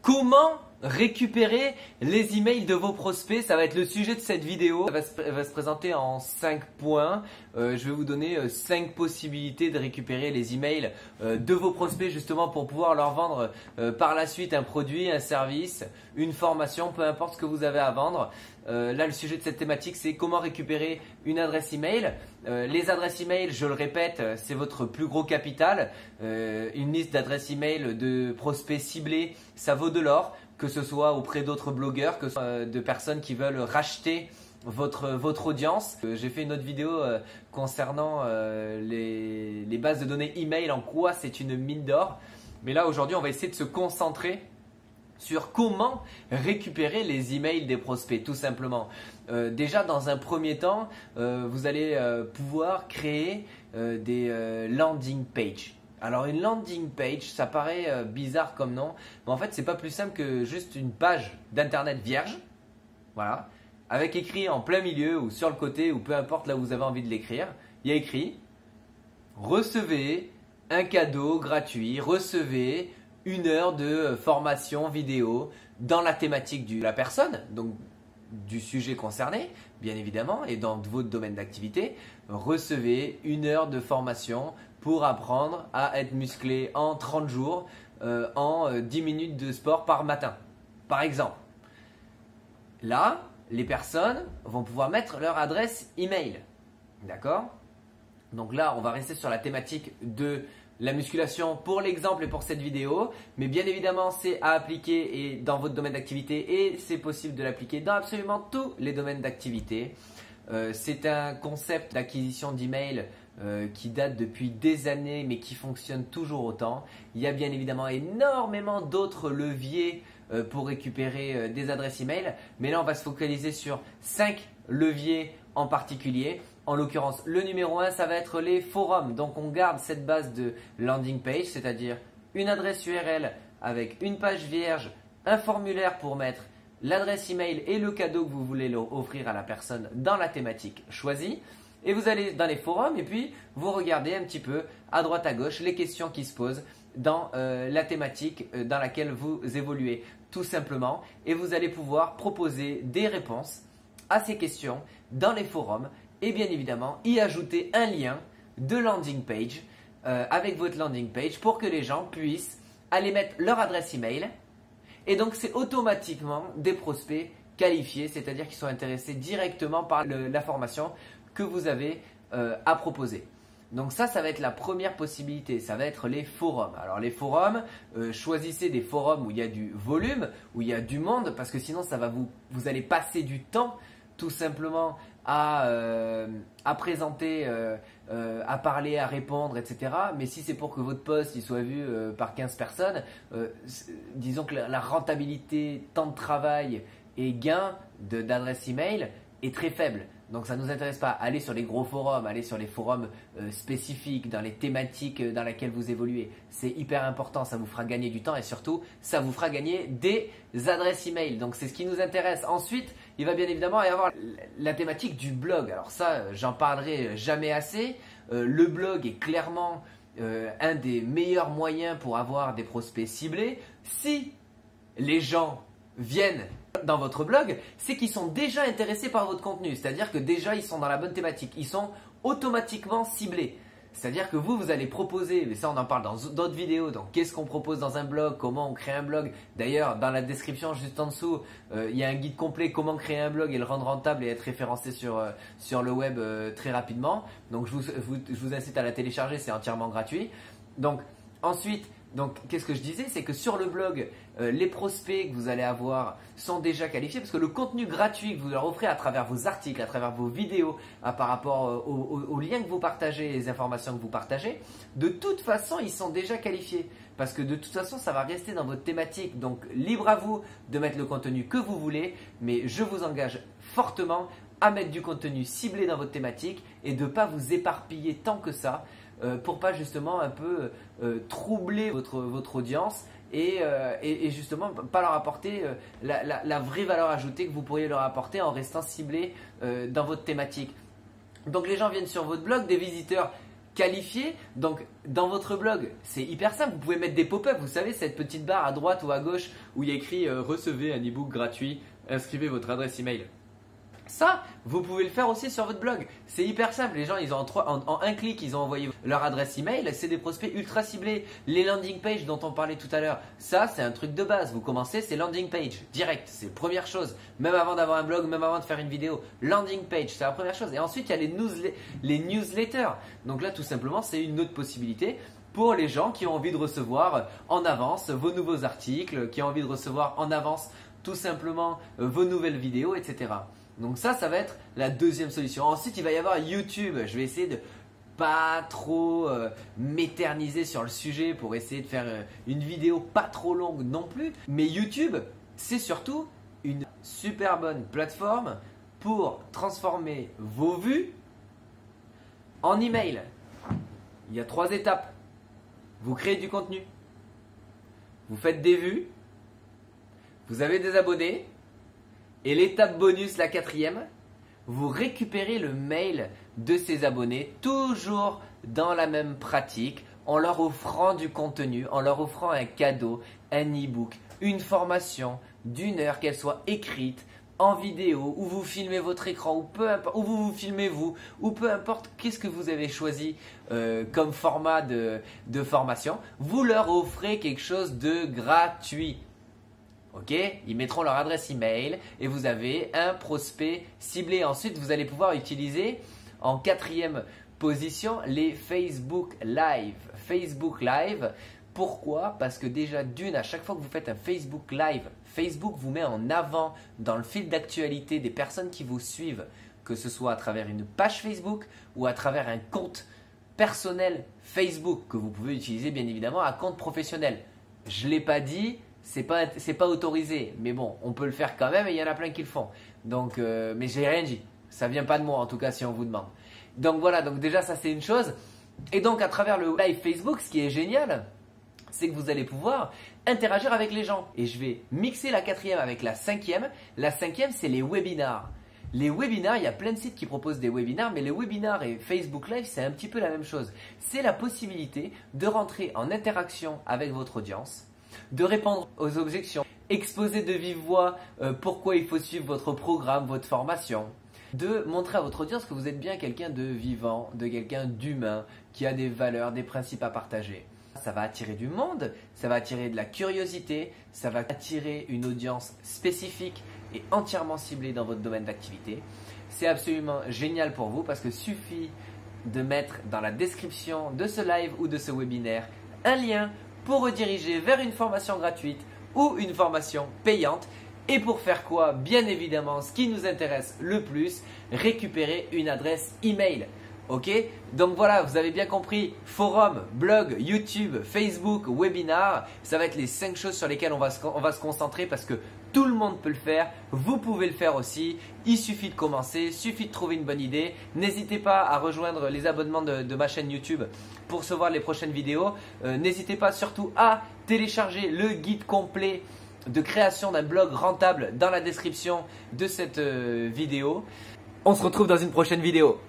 Comment récupérer les emails de vos prospects? Ça va être le sujet de cette vidéo. Ça va se présenter en 5 points. Je vais vous donner 5 possibilités de récupérer les emails de vos prospects justement pour pouvoir leur vendre par la suite un produit, un service, une formation, peu importe ce que vous avez à vendre. Là, le sujet de cette thématique, c'est comment récupérer une adresse email. Les adresses email, je le répète, c'est votre plus gros capital. Une liste d'adresses email de prospects ciblés, ça vaut de l'or, que ce soit auprès d'autres blogueurs, que ce soit de personnes qui veulent racheter votre audience. J'ai fait une autre vidéo concernant les bases de données email, en quoi c'est une mine d'or. Mais là, aujourd'hui, on va essayer de se concentrer sur comment récupérer les emails des prospects, tout simplement. Déjà, dans un premier temps, vous allez pouvoir créer des landing pages. Alors, une landing page, ça paraît bizarre comme nom, mais en fait, c'est pas plus simple que juste une page d'internet vierge, voilà, avec écrit en plein milieu ou sur le côté ou peu importe là où vous avez envie de l'écrire. Il y a écrit « Recevez un cadeau gratuit, recevez une heure de formation vidéo dans la thématique de la personne, donc du sujet concerné, bien évidemment, et dans votre domaine d'activité. Recevez une heure de formation pour apprendre à être musclé en 30 jours, en 10 minutes de sport par matin, par exemple. » Là, les personnes vont pouvoir mettre leur adresse email. D'accord? Donc là, on va rester sur la thématique de la musculation pour l'exemple et pour cette vidéo, mais bien évidemment c'est à appliquer et dans votre domaine d'activité et c'est possible de l'appliquer dans absolument tous les domaines d'activité. C'est un concept d'acquisition d'email qui date depuis des années mais qui fonctionne toujours autant. Il y a bien évidemment énormément d'autres leviers pour récupérer des adresses email, mais là on va se focaliser sur 5 leviers en particulier. En l'occurrence, le numéro 1, ça va être les forums. Donc, on garde cette base de landing page, c'est-à-dire une adresse URL avec une page vierge, un formulaire pour mettre l'adresse email et le cadeau que vous voulez offrir à la personne dans la thématique choisie. Et vous allez dans les forums et puis vous regardez un petit peu à droite à gauche les questions qui se posent dans la thématique dans laquelle vous évoluez tout simplement. Et vous allez pouvoir proposer des réponses à ces questions dans les forums. Et bien évidemment, y ajouter un lien de landing page avec votre landing page pour que les gens puissent aller mettre leur adresse email. Et donc, c'est automatiquement des prospects qualifiés, c'est-à-dire qu'ils sont intéressés directement par la formation que vous avez à proposer. Donc ça va être la première possibilité, ça va être les forums. Alors les forums, choisissez des forums où il y a du volume, où il y a du monde, parce que sinon vous allez passer du temps tout simplement à présenter, à parler, à répondre, etc. Mais si c'est pour que votre post il soit vu par 15 personnes, disons que la rentabilité, temps de travail et gain d'adresse email est très faible. Donc ça ne nous intéresse pas. Allez sur les gros forums, allez sur les forums spécifiques, dans les thématiques dans lesquelles vous évoluez. C'est hyper important, ça vous fera gagner du temps et surtout, ça vous fera gagner des adresses email. Donc c'est ce qui nous intéresse. Ensuite, il va bien évidemment y avoir la thématique du blog. Alors ça, j'en parlerai jamais assez. Le blog est clairement un des meilleurs moyens pour avoir des prospects ciblés. Si les gens viennent dans votre blog, c'est qu'ils sont déjà intéressés par votre contenu. C'est-à-dire que déjà, ils sont dans la bonne thématique. Ils sont automatiquement ciblés. C'est-à-dire que vous allez proposer, mais ça on en parle dans d'autres vidéos, donc qu'est-ce qu'on propose dans un blog, comment on crée un blog. D'ailleurs, dans la description juste en dessous, il y a un guide complet comment créer un blog et le rendre rentable et être référencé sur le web très rapidement. Donc je vous incite à la télécharger, c'est entièrement gratuit. Donc ensuite, qu'est-ce que je disais? C'est que sur le blog, les prospects que vous allez avoir sont déjà qualifiés parce que le contenu gratuit que vous leur offrez à travers vos articles, à travers vos vidéos, par rapport aux liens que vous partagez, les informations que vous partagez, de toute façon, ils sont déjà qualifiés. Parce que de toute façon, ça va rester dans votre thématique. Donc, libre à vous de mettre le contenu que vous voulez, mais je vous engage fortement à mettre du contenu ciblé dans votre thématique et de ne pas vous éparpiller tant que ça. Pour pas justement un peu troubler votre audience et justement pas leur apporter la vraie valeur ajoutée que vous pourriez leur apporter en restant ciblé dans votre thématique. Donc les gens viennent sur votre blog, des visiteurs qualifié. Donc dans votre blog, c'est hyper simple, vous pouvez mettre des pop-up, vous savez cette petite barre à droite ou à gauche où il y a écrit recevez un e-book gratuit, inscrivez votre adresse email. Ça, vous pouvez le faire aussi sur votre blog. C'est hyper simple. Les gens, ils ont en un clic, ils ont envoyé leur adresse email. C'est des prospects ultra ciblés. Les landing pages dont on parlait tout à l'heure, ça, c'est un truc de base. Vous commencez, c'est landing page, direct. C'est la première chose. Même avant d'avoir un blog, même avant de faire une vidéo, landing page, c'est la première chose. Et ensuite, il y a les newsletters. Donc là, tout simplement, c'est une autre possibilité pour les gens qui ont envie de recevoir en avance vos nouveaux articles, qui ont envie de recevoir en avance tout simplement vos nouvelles vidéos, etc. Donc ça va être la deuxième solution. Ensuite, il va y avoir YouTube. Je vais essayer de pas trop m'éterniser sur le sujet pour essayer de faire une vidéo pas trop longue non plus. Mais YouTube, c'est surtout une super bonne plateforme pour transformer vos vues en email. Il y a 3 étapes. Vous créez du contenu, vous faites des vues, vous avez des abonnés. Et l'étape bonus, la 4e, vous récupérez le mail de ces abonnés, toujours dans la même pratique, en leur offrant du contenu, en leur offrant un cadeau, un e-book, une formation d'1 heure, qu'elle soit écrite, en vidéo, où vous filmez votre écran, ou peu importe, où vous filmez vous, ou peu importe qu'est-ce que vous avez choisi comme format de formation, vous leur offrez quelque chose de gratuit. Ok, ils mettront leur adresse email et vous avez un prospect ciblé. Ensuite, vous allez pouvoir utiliser en 4e position les Facebook Live. Facebook Live, pourquoi? Parce que déjà à chaque fois que vous faites un Facebook Live, Facebook vous met en avant dans le fil d'actualité des personnes qui vous suivent, que ce soit à travers une page Facebook ou à travers un compte personnel Facebook que vous pouvez utiliser bien évidemment à compte professionnel. Je ne l'ai pas dit. C'est pas autorisé, mais bon, on peut le faire quand même et il y en a plein qui le font. Donc, mais j'ai rien dit. Ça vient pas de moi en tout cas si on vous demande. Donc voilà, donc déjà ça c'est une chose. Et donc à travers le live Facebook, ce qui est génial, c'est que vous allez pouvoir interagir avec les gens. Et je vais mixer la 4e avec la 5e. La 5e, c'est les webinars. Les webinars, il y a plein de sites qui proposent des webinars, mais les webinars et Facebook Live, c'est un petit peu la même chose. C'est la possibilité de rentrer en interaction avec votre audience, de répondre aux objections, exposer de vive voix pourquoi il faut suivre votre programme, votre formation, de montrer à votre audience que vous êtes bien quelqu'un de vivant, de quelqu'un d'humain, qui a des valeurs, des principes à partager. Ça va attirer du monde, ça va attirer de la curiosité, ça va attirer une audience spécifique et entièrement ciblée dans votre domaine d'activité. C'est absolument génial pour vous parce que suffit de mettre dans la description de ce live ou de ce webinaire un lien pour rediriger vers une formation gratuite ou une formation payante. Et pour faire quoi? Bien évidemment, ce qui nous intéresse le plus, récupérer une adresse email. Ok? Donc voilà, vous avez bien compris, forum, blog, YouTube, Facebook, webinar, ça va être les 5 choses sur lesquelles on va se concentrer parce que tout le monde peut le faire, vous pouvez le faire aussi, il suffit de commencer, il suffit de trouver une bonne idée. N'hésitez pas à rejoindre les abonnements de ma chaîne YouTube pour recevoir les prochaines vidéos. N'hésitez pas surtout à télécharger le guide complet de création d'un blog rentable dans la description de cette vidéo. On se retrouve dans une prochaine vidéo.